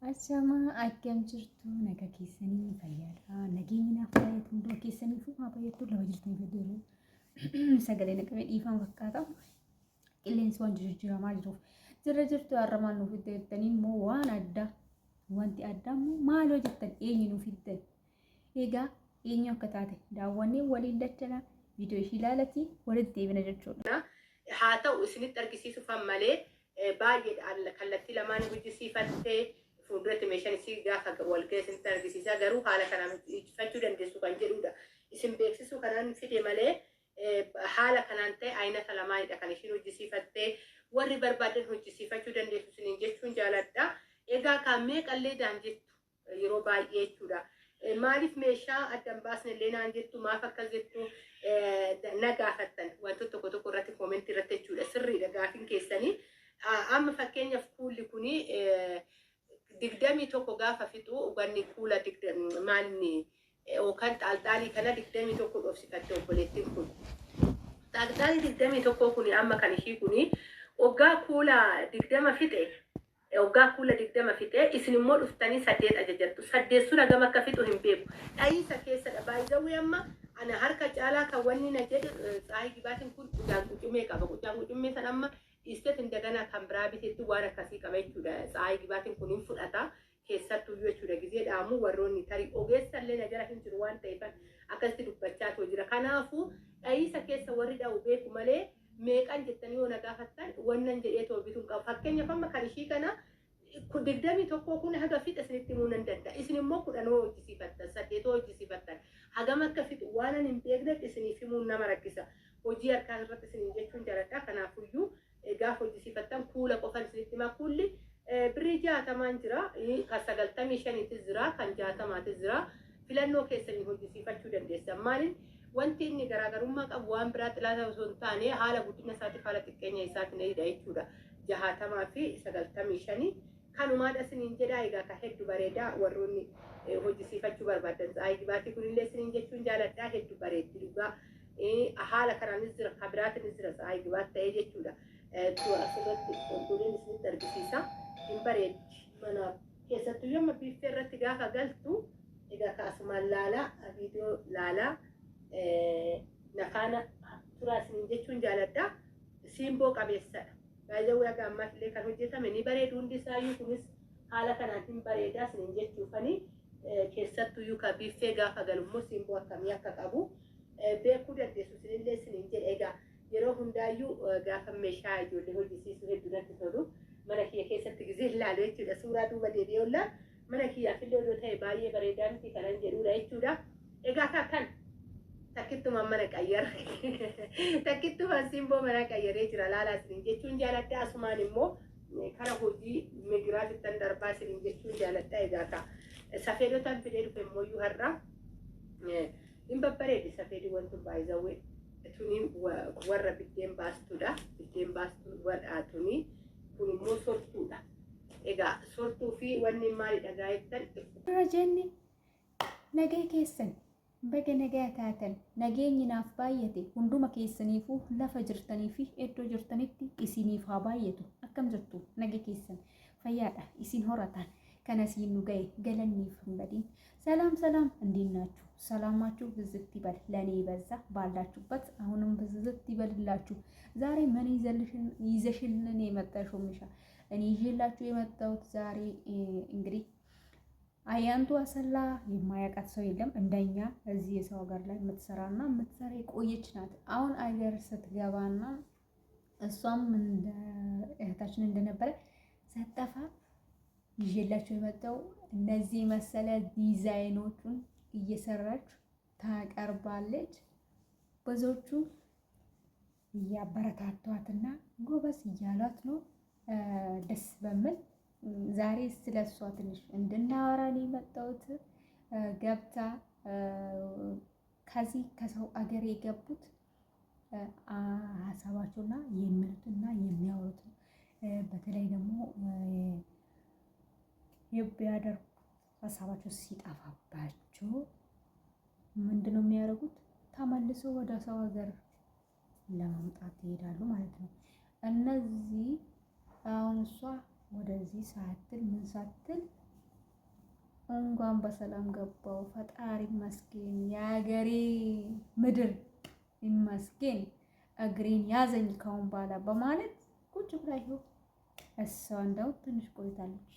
Ashamaa akkam jirtu naga keessanii fayyaadha nageenyi naaf baay'atu hunduma keessaniifuu haa baay'atu lafa jirtanii fayyadu sagalee naqamee dhiifama fakkaata qilleensi waan jijjiiramaa jiruuf jirtu har'amaan nuuf itti immoo waan addaa wanti addaa immoo maaloo jettan eenyu nuuf ittan egaa eenyu akka taate daawwannee waliin dachala viidiyoo ishii ilaalati walitti deebina jechuudha. Haa ta'u isinitti argisiisuuf malee baay'ee kallattii lamaan hojjisiifattee fuulduratti meeshaan isii gaafa wal keessatti argisiisaa garuu haala kanaan hojjifachuu dandeessu kan jedhudha. Isin beeksisuu kanaan fide malee haala kanaan ta'e aynata lamaanidha kan ishiin hojjisiifattee warri barbaadan hojjisiifachuu dandeessu isiniin jechuun jaaladha. Egaa kan meeqallee daan jettu yeroo baay'ee jechuudha. Maaliif meeshaa addan baasne illee naan jettu maaf akkas jettu na gaafattan wantoota tokko tokko irratti koomentii irratti jechuudha. Sirriidha gaafiin keessanii. Amma fakkeenyaaf kuulli kuni digdamii tokko gaafa fixu uganni kuula maalni yookaan xaalxaalii kana digdamii tokko dhoofsifatte obboleettiin kun. Xaalxaalii digdamii tokko kuni amma kan ishii kuni waggaa kuula digdama fixe isin immoo dhuftanii 8 ajajattu. 8 sura gama akka fixu hin beeku. Dhayiisa keessadha baay'ee amma ana harka caalaa kan wanni na jedhu Tsaayii Gibaatiin kun qujaan qucumee qaba. Qujaan qucumee san amma isteet indagana kan biraa biteetti waan akkasii qaba jechuudha. Tsaayii Gibaatiin kun hin fudhata keessattuu jechuudha. Gizee dhaamu warroonni tarii ogeessa illee na jala hin jiru waan ta'eef akkasitti dubbachaa jira. Kanaafuu dhayiisa keessa warri dha'u beeku malee meeqan jettanii yoo na gaafattan wannan jedhee toobituun qaba. Fakkeenyaaf amma kan ishii kana digdamii tokko kun haga fixa isinitti himuu nan danda'a. Isin immoo 10 hojjisiifattan 8 hojjisiifattan hagam akka fixu waan hin beeknetti isiniif himuun nama rakkisa. Hojii harkaa irratti isiniin jechuun jaaladha. Kanaafuyyuu gaafa hojjisiifattan kuula qofan isinitti himaa kuulli birrii 60 jira kan 95 jira kan 60 jira filannoo keessanii hojjisiifachuu dandeessan. Maaliin wanti inni garaagarummaa qabu waan biraa xilaata osoo hin taane haala guddina isaatiif haala xiqqeenya isaatiin jechuudha. 60 fi 95 kanumaadha isiniin jedhaa. Egaa ka hedduu bareedaa warroonni hojjisiifachuu barbaadan Tsaayii Gibaatii kunillee isiniin jechuun jaaladhaa hedduu bareeddi dhugaa. Haala kanaanis jira kan biraatiin jira Tsaayii Gibaat ta'ee jechuudha. Asirratti qulqulliin isinitti argisiisa hin bareeddi. Mana keessattuu yoo biiffee irratti gaafa galtu egaa kaasumaan laalaa viidiyoo laalaa nafaana turaa isiniin jechuun jaaladhaa. Siimboo qabeessadha. Baay'ee akka ammaas illee kan hojjetame ni bareedu hundi isaayyuu kunis haala kanaan hin bareedaa isiniin jechuufanii keessattuu yuukaa biiffee gaafa galummoo siimboo akkamii akka qabu beekuu dandeessu isinillee isiniin jedha. Egaa yeroo hundaayyuu gaafa meeshaa ijoollee hojjisiisuu hedduu natti tolu mana kiyya keessatti gizee ilaalu jechuudha. Suuraa duuba deebi'ee ollaan mana kiyyaaf illee odoo ta'e baay'ee bareedaa miti kanan jedhudha jechuudha. Egaa kan takkituma mana qayyara takkituma siimboo mana qayyaree jira laalaa isiniin jechuun jaaladha. Asumaan immoo kana hojii migraatitti darbaa isiniin jechuun jaaladha. Egaa safeedotaan fidee dhufe immoo har'a hin babbareedi safeedii wanti baay'ee tuni warra biddeen baastuudha. Biddeen baastuu wadhaatuni kun immoo sortuudha. Egaa sortuu fi wanni maalidha gaa'ettan jenni nagee keessan baga nagaa taatan nageenyi naaf baay'ate hunduma keessaniifuu lafa jirtanii fi iddoo jirtanitti isiniif haa baay'atu. Akkam jirtu naga keessan fayyaadha isin horatan kana siin nu ga'e galanniif hin badin. ሰላም እንዴት ናችሁ? ሰላማችሁ ብዝት ይበል። ለኔ በዛ ባላችሁበት አሁንም ብዝት ይበልላችሁ። ዛሬ ምን ይዘሽልን የመጣሽው ምሻ? እኔ ይዤላችሁ የመጣሁት ዛሬ እንግዲህ አያንቱ አሰላ የማያውቃት ሰው የለም እንደኛ እዚህ የሰው ሀገር ላይ የምትሰራ የቆየች ናት። አሁን አገር ስትገባና እሷም እንደ እህታችን እንደነበረ ሰጠፋ ይዤላችሁ የመጣው እነዚህ መሰለ ዲዛይኖቹን እየሰራች ታቀርባለች። ብዙዎቹ እያበረታቷትና ጎበዝ እያሏት ነው። ደስ በሚል ዛሬ ስለሷ ትንሽ እንድናወራ ነው የመጣሁት። ገብታ ከዚህ ከሰው አገር የገቡት ሀሳባቸውና የሚሉትና የሚያወሩት በተለይ ደግሞ የሚያደርጉት ሀሳባቸው ሲጠፋባቸው ምንድነው የሚያደርጉት? ተመልሶ ወደ ሰው ሀገር ለማምጣት ይሄዳሉ ማለት ነው። እነዚህ አሁን እሷ ወደዚህ ሳትል ምን ሳትል እንኳን በሰላም ገባው። ፈጣሪ ይመስገን። የሀገሬ ምድር ይመስገን። እግሬን ያዘኝ ካሁን በኋላ በማለት ቁጭ ብላ ይኸው እሷ እንደው ትንሽ ቆይታለች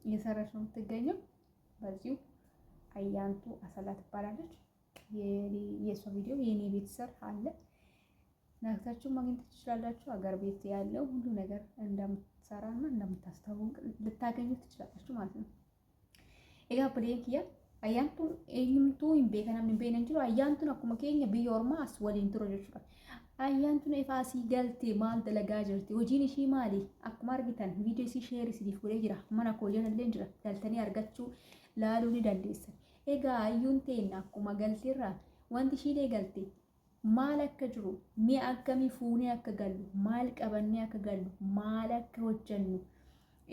እየሰራች ነው የምትገኘው። በዚሁ አያንቱ አሰላ ትባላለች። የእሷ ቪዲዮ የኔ ቤተሰብ አለ ናክታችሁ ማግኘት ትችላላችሁ። አገር ቤት ያለው ሁሉ ነገር እንደምትሰራና እንደምታስተዋውቅ ልታገኙ ትችላላችሁ ማለት ነው። ኤጋ ፕሌን ኪያ አያንቱ ኤኝምቱ ኢምቤከናም ኢምቤነን ጅሩ አያንቱን አኩማ ኬኛ ብየ ኦሮማ አስ ወሊን ቱሮ ጀቹudha. Ayyaantuun ifaasii galtee maal dalagaa jirti? Hojiin ishii maali? Akkuma argitan viidiyoo isii sheerii isiniif godhee jira. Mana koo jalallee jira. Galtanii argachuu laaluu ni dandeessan. Egaa ayyuun teenna akkuma galteerraa wanti ishiilee galte maal akka jiru, mi'a akkamii fuunee akka gallu, maal qabannee akka gallu, maal akka hojjennu,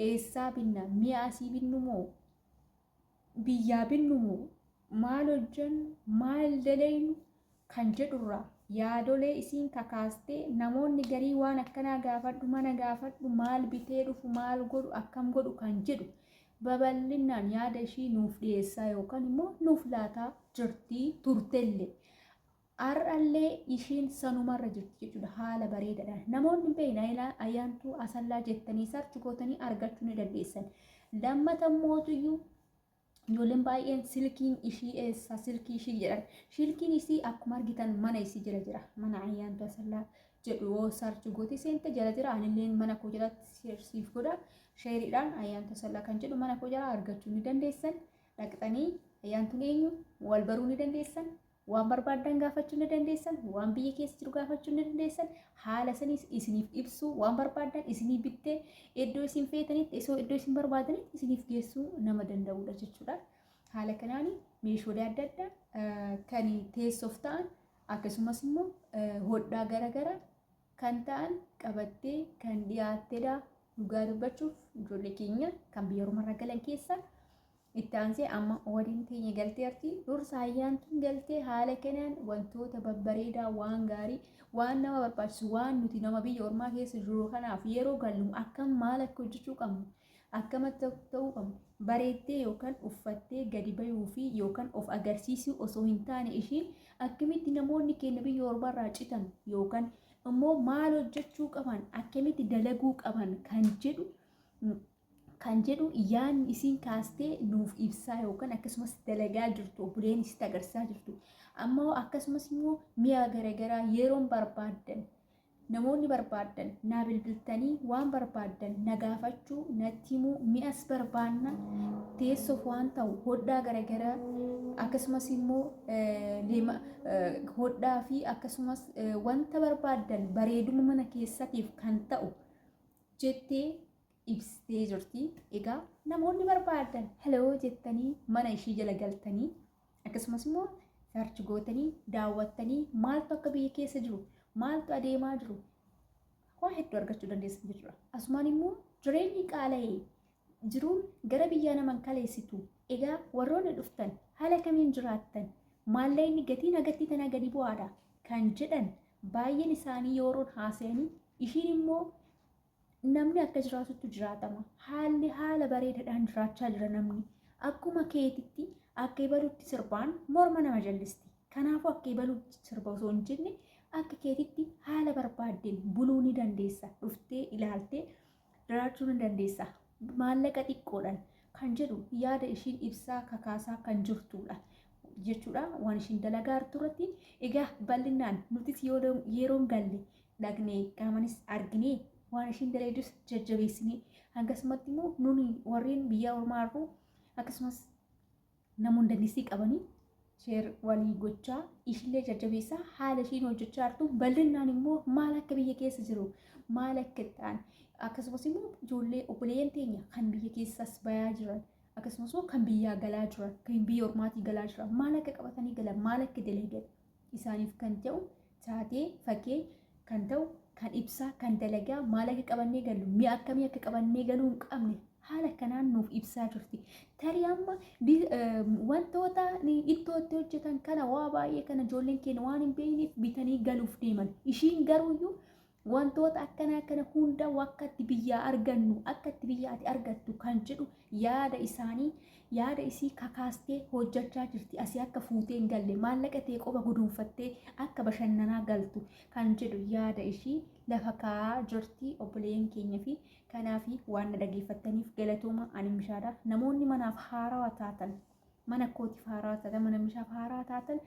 eessaa binna, mi'a asii binnu moo biyyaa binnu moo maal hojjennu, maal dalaynu kan jedhurraa yaadolee isiin kakaastee namoonni garii waan akkanaa gaafadhu mana gaafadhu maal bitee dhufu maal godhu akkam godhu kan jedhu babal'inaan yaada ishii nuuf dhiyeessaa yookaan immoo nuuf laataa jirtii turtellee har'allee ishiin sanumarra jirti jechuudha. Haala bareedaadhaan namoonni beekna ayyaantuu asallaa jettanii sarchi gootanii argachuu ni dandeessan. Lammata mootuyyuu ijoolleen baay'een silkiin ishii eessa silkii ishii jedhan silkiin isii akkuma argitan mana isii jira mana ayyaantuu asallaa jedhu yoo sarchi goote seente jala jira. Anillee mana koo jalatti siif godha sheeriidhaan ayyaantuu asallaa kan jedhu mana koo jala argachuu ni dandeessan. Dhaqxanii ayyaantuun eenyu wal baruu ni dandeessan. Waan barbaadan gaafachuu ni dandeessan. Waan biyya keessa jiru gaafachuu ni dandeessan. Haala sanis isiniif ibsu waan barbaadan isinii bittee iddoo isin feetanitti iddoo isin barbaadanitti isiniif geessuu nama danda'udha jechuudha. Haala kanaan meeshaalee adda addaa kan teessoof ta'an akkasumas immoo hodhaa garaagaraa kan ta'an qabattee kan dhiyaattedha. Dhugaa dubbachuuf ijoollee keenya kan biyya ormarra galan keessa itti aansee amma waliin teenya galteerti. Dursa ayyaantuun galtee haala kanaan wantoota babbareedaa waan gaarii waan nama barbaachisu waan nuti nama biyya ormaa keessa jiru kanaaf yeroo gallu akkam maal akka hojjechuu qabnu akkamatti ta'uu qabnu bareeddee yookaan uffattee gadi bayuu fi yookaan of agarsiisuu osoo hin taane ishiin akkamitti namoonni keenya biyya ormaarraa citan yookaan immoo maal hojjechuu qaban akkamitti dalaguu qaban kan jedhu yaan isiin kaastee nuuf ibsaa yookaan akkasumas dalagaa jirtu obboleen isitti agarsiisaa jirtu. Ammoo akkasumas immoo mi'a garaagaraa yeroon barbaadan namoonni barbaadan naa bilbiltanii waan barbaadan na gaafachuu natti himuu mi'as barbaanna teessoof waan ta'u hodhaa garaagaraa akkasumas immoo hodhaa fi akkasumas wanta barbaadan bareeduma mana keessatiif kan ta'u jettee ibsitee jirti. Egaa namoonni barbaadan heloo jettanii mana ishii jala galtanii akkasumas immoo sarchi gootanii daawwattanii maaltu akka biyya keessa jiru maaltu adeemaa jiru waa hedduu argachuu dandeessan jechuudha. Asumaan immoo jireenyi qaala'ee jiruun gara biyyaa naman kaleessitu. Egaa warroonni dhuftan haala kamiin jiraattan maallaqni gatiin agartii tana gadi bu'aadha kan jedhan baay'een isaanii yeroon haasa'anii ishiin immoo namni akka jiraatutti jiraatama. Haalli haala bareedaadhaan jiraachaa jira namni. Akkuma keetitti akka ibalutti sirbaan morma nama jallisti. Kanaafuu akka ibalutti sirba osoo hin jenne akka keetitti haala barbaaddeen buluu ni dandeessa. Dhuftee ilaaltee jiraachuu ni dandeessa. Maallaqa xiqqoodhaan kan jedhu yaada ishiin ibsaa kakaasaa kan jirtudha jechuudha. Waan ishiin dalagaa turratti egaa bal'inaan nutis yeroon galle dhagnee qaamanis arginee waan ishiin dalaydus jajjabeessinee akkasumatti immoo nuni warreen biyya ormaarru akkasumas namoonni dandeettii qabanii sheer walii gochaa ishillee jajjabeessaa haala ishiin hojjechaa jirtu bal'inaan immoo maal akka biyya keessa jiru maal akka ta'an akkasumas immoo ijoollee obboleeyyan teenya kan biyya keessas bayaa jiran akkasumas immoo kan biyyaa galaa jiran kan biyya ormaatii galaa jiran maal akka qabatanii galan maal akka dalagan isaaniif kan ta'u taatee fakkee kan ta'u kan ibsaa kan dalagaa maal akka qabannee galu mi'a akkamii akka qabannee galuu hin qabne haala kanaan nuuf ibsaa jirti. Tarii amma wantoota ittootti hojjetan kana waa baay'ee kana ijoolleen keenya waan hin beekneef bitanii galuuf deeman. Ishiin garuuyyuu wantoota akkana hunda wakkatti biyyaa argannu akkatti biyyaati argattu kan jedhu yaada isaanii yaada isii kakaastee hojjechaa jirti. Asii akka fuutee hin galle maallaqa ta'e qofa guduunfattee akka bashannanaa galtu kan jedhu yaada ishii lafa kaa'aa jirti obboleeyyan keenya fi kanaaf waan na dhageeffattaniif galatooma ani mishaadha. Namoonni manaaf haarawaa taatan mana kootiif haarawaa taatan mana mishaaf haarawaa taatan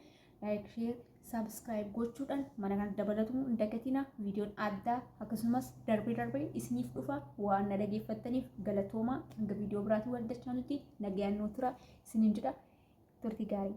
like share subscribe gochuudhaan mana kan dabalatu hin dagatina. Viidiyoon addaa akkasumas darbee isiniif dhufa waan na dhageeffattaniif galatooma. Hanga viidiyoo biraatiin wal dachaa nuti nagayaan nuu tura isiniin jedha turtii gaarii.